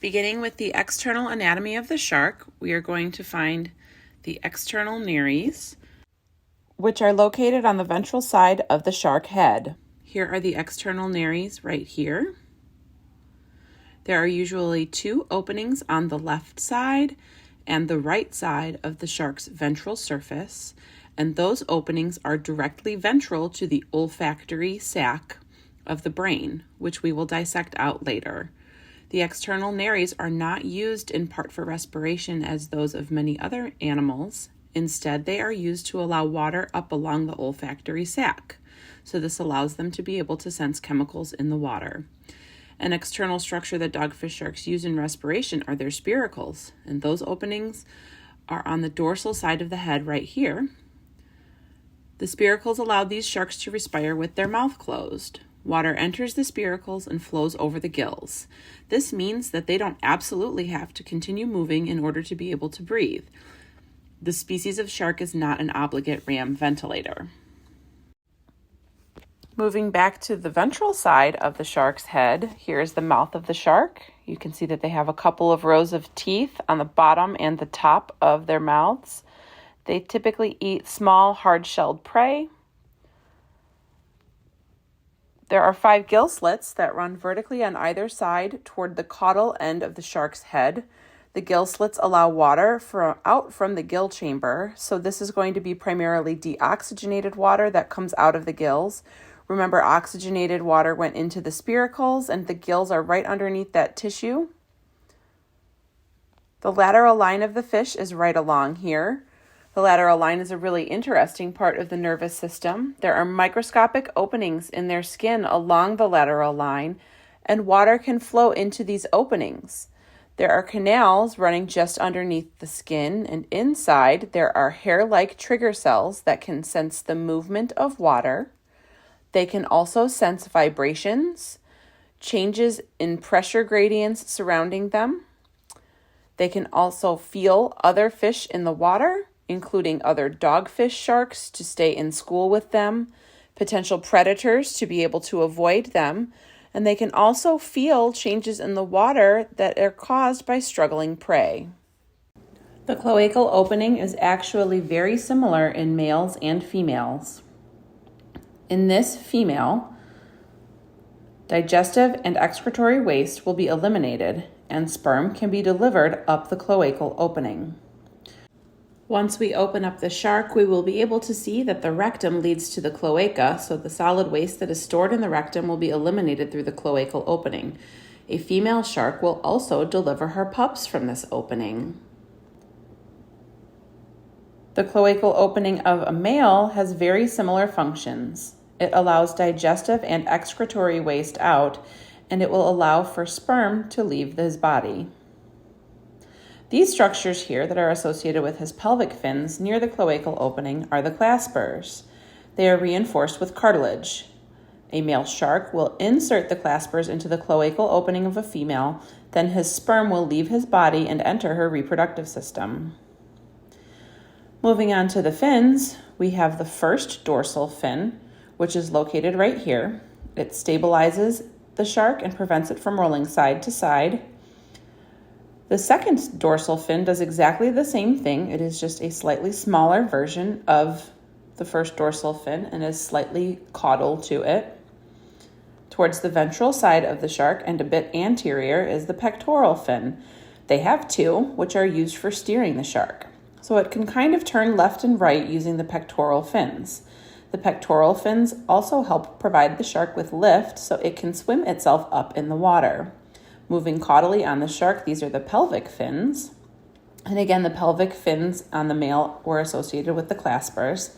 Beginning with the external anatomy of the shark, we are going to find the external nares, which are located on the ventral side of the shark head. Here are the external nares right here. There are usually two openings on the left side and the right side of the shark's ventral surface, and those openings are directly ventral to the olfactory sac of the brain, which we will dissect out later. The external nares are not used in part for respiration as those of many other animals. Instead, they are used to allow water up along the olfactory sac. So this allows them to be able to sense chemicals in the water. An external structure that dogfish sharks use in respiration are their spiracles, and those openings are on the dorsal side of the head right here. The spiracles allow these sharks to respire with their mouth closed. Water enters the spiracles and flows over the gills. This means that they don't absolutely have to continue moving in order to be able to breathe. The species of shark is not an obligate ram ventilator. Moving back to the ventral side of the shark's head, here's the mouth of the shark. You can see that they have a couple of rows of teeth on the bottom and the top of their mouths. They typically eat small, hard-shelled prey. There are 5 gill slits that run vertically on either side toward the caudal end of the shark's head. The gill slits allow water out from the gill chamber, so this is going to be primarily deoxygenated water that comes out of the gills. Remember, oxygenated water went into the spiracles, and the gills are right underneath that tissue. The lateral line of the fish is right along here. The lateral line is a really interesting part of the nervous system. There are microscopic openings in their skin along the lateral line, and water can flow into these openings. There are canals running just underneath the skin, and inside there are hair-like trigger cells that can sense the movement of water. They can also sense vibrations, changes in pressure gradients surrounding them. They can also feel other fish in the water, including other dogfish sharks to stay in school with them, potential predators to be able to avoid them, and they can also feel changes in the water that are caused by struggling prey. The cloacal opening is actually very similar in males and females. In this female, digestive and excretory waste will be eliminated, and sperm can be delivered up the cloacal opening. Once we open up the shark, we will be able to see that the rectum leads to the cloaca, so the solid waste that is stored in the rectum will be eliminated through the cloacal opening. A female shark will also deliver her pups from this opening. The cloacal opening of a male has very similar functions. It allows digestive and excretory waste out, and it will allow for sperm to leave his body. These structures here that are associated with his pelvic fins near the cloacal opening are the claspers. They are reinforced with cartilage. A male shark will insert the claspers into the cloacal opening of a female, then his sperm will leave his body and enter her reproductive system. Moving on to the fins, we have the first dorsal fin, which is located right here. It stabilizes the shark and prevents it from rolling side to side. The second dorsal fin does exactly the same thing. It is just a slightly smaller version of the first dorsal fin and is slightly caudal to it. Towards the ventral side of the shark and a bit anterior is the pectoral fin. They have 2, which are used for steering the shark. So it can kind of turn left and right using the pectoral fins. The pectoral fins also help provide the shark with lift so it can swim itself up in the water. Moving caudally on the shark, these are the pelvic fins. And again, the pelvic fins on the male were associated with the claspers.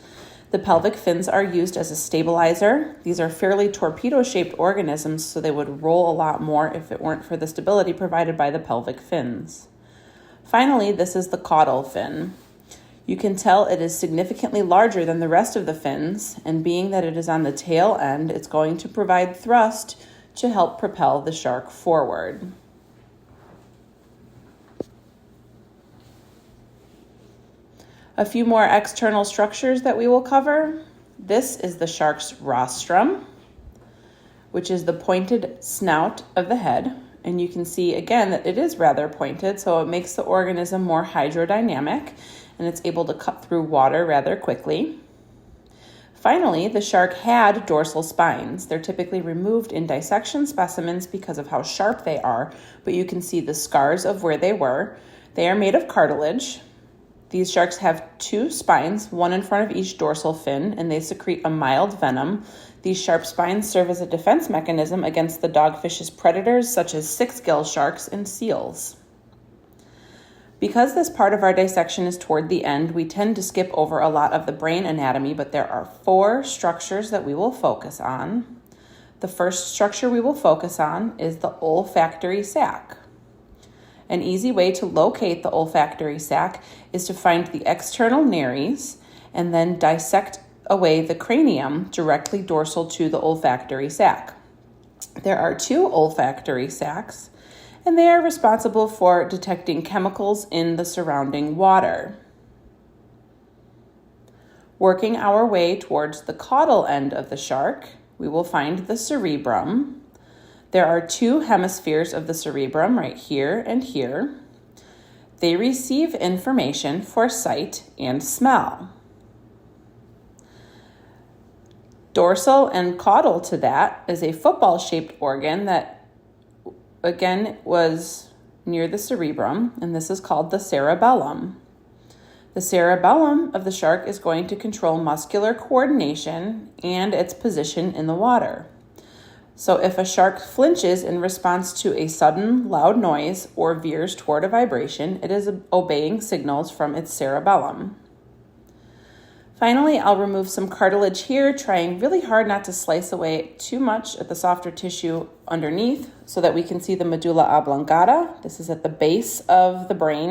The pelvic fins are used as a stabilizer. These are fairly torpedo-shaped organisms, so they would roll a lot more if it weren't for the stability provided by the pelvic fins. Finally, this is the caudal fin. You can tell it is significantly larger than the rest of the fins, and being that it is on the tail end, it's going to provide thrust to help propel the shark forward. A few more external structures that we will cover. This is the shark's rostrum, which is the pointed snout of the head. And you can see again that it is rather pointed, so it makes the organism more hydrodynamic and it's able to cut through water rather quickly. Finally, the shark had dorsal spines. They're typically removed in dissection specimens because of how sharp they are, but you can see the scars of where they were. They are made of cartilage. These sharks have 2 spines, one in front of each dorsal fin, and they secrete a mild venom. These sharp spines serve as a defense mechanism against the dogfish's predators, such as 6-gill sharks and seals. Because this part of our dissection is toward the end, we tend to skip over a lot of the brain anatomy, but there are 4 structures that we will focus on. The first structure we will focus on is the olfactory sac. An easy way to locate the olfactory sac is to find the external nares and then dissect away the cranium directly dorsal to the olfactory sac. There are 2 olfactory sacs, and they are responsible for detecting chemicals in the surrounding water. Working our way towards the caudal end of the shark, we will find the cerebrum. There are 2 hemispheres of the cerebrum right here and here. They receive information for sight and smell. Dorsal and caudal to that is a football-shaped organ that again was near the cerebrum, and this is called the cerebellum. The cerebellum of the shark is going to control muscular coordination and its position in the water. So if a shark flinches in response to a sudden loud noise or veers toward a vibration, it is obeying signals from its cerebellum. Finally, I'll remove some cartilage here, trying really hard not to slice away too much at the softer tissue underneath so that we can see the medulla oblongata. This is at the base of the brain.